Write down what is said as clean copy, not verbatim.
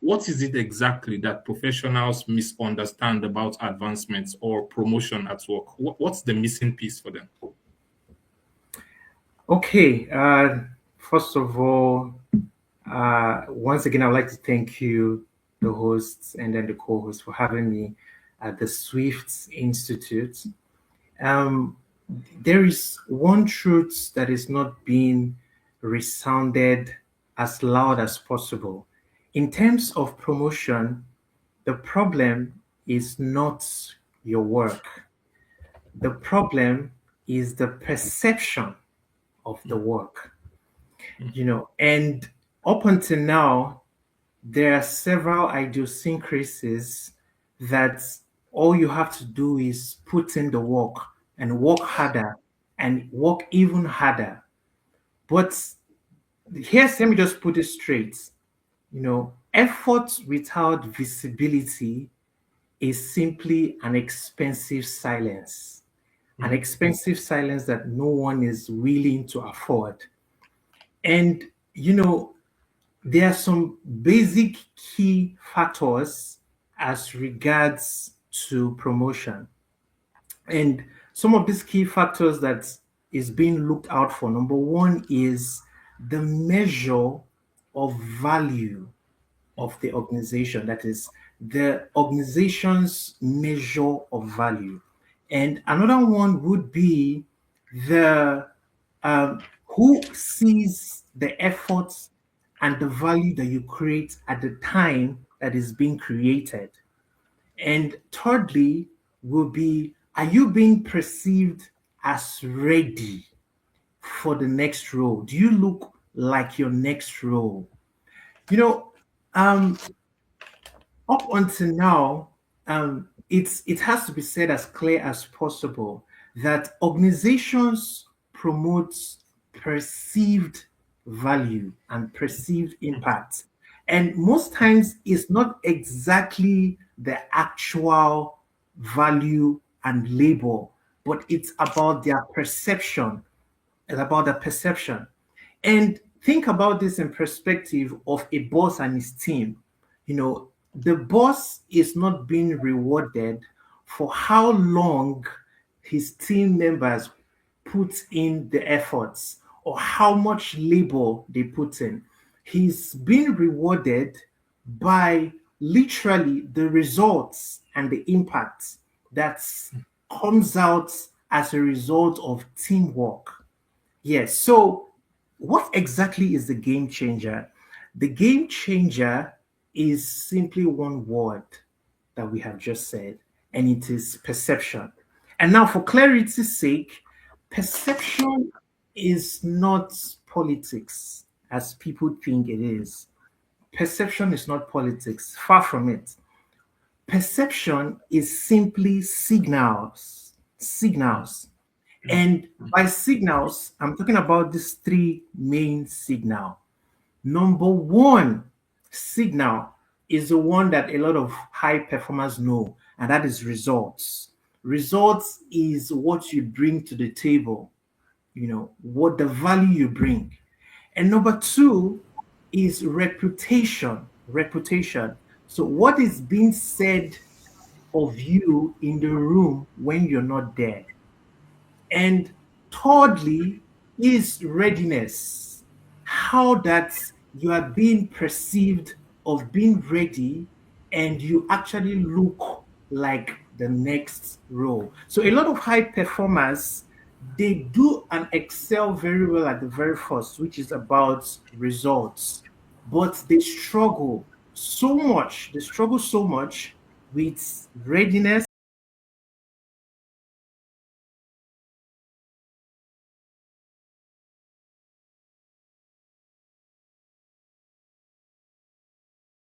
what is it exactly that professionals misunderstand about advancements or promotion at work? What's the missing piece for them? Okay, first of all, once again, I'd like to thank you, the hosts, and then the co host, for having me at the Swift Institute. Um, there is one truth that is not being resounded as loud as possible. In terms of promotion, the problem is not your work, the problem is the perception of the work. And up until now, there are several idiosyncrasies that all you have to do is put in the work and work harder and work even harder. But here's, let me just put it straight. Effort without visibility is simply an expensive silence, an expensive silence that no one is willing to afford. And, you know, there are some basic key factors as regards to promotion. And some of these key factors that is being looked out for, number one is the measure of value of the organization. That is the organization's measure of value. And another one would be the who sees the efforts and the value that you create at the time that is being created. And thirdly, will be, are you being perceived as ready for the next role? Do you look like your next role? You know, um, up until now, it has to be said as clear as possible that organizations promote perceived value and perceived impact. And most times it's not exactly the actual value and label, but it's about their perception. It's about the perception. And think about this in perspective of a boss and his team. The boss is not being rewarded for how long his team members put in the efforts or how much labor they put in. He's being rewarded by literally the results and the impact that comes out as a result of teamwork. Yes. So, what exactly is the game changer? The game changer is simply one word that we have just said, and it is perception. And now, for clarity's sake, perception is not politics as people think it is. Perception is not politics, far from it. Perception is simply signals. Signals. And by signals, I'm talking about these three main signal. Number one signal is the one that a lot of high performers know, and that is results. Results is what you bring to the table, what the value you bring. And number two is reputation. Reputation. So, what is being said of you in the room when you're not there? And thirdly is readiness. How that you are being perceived of being ready and you actually look like the next role. So a lot of high performers, they do and excel very well at the very first, which is about results. But they struggle so much with readiness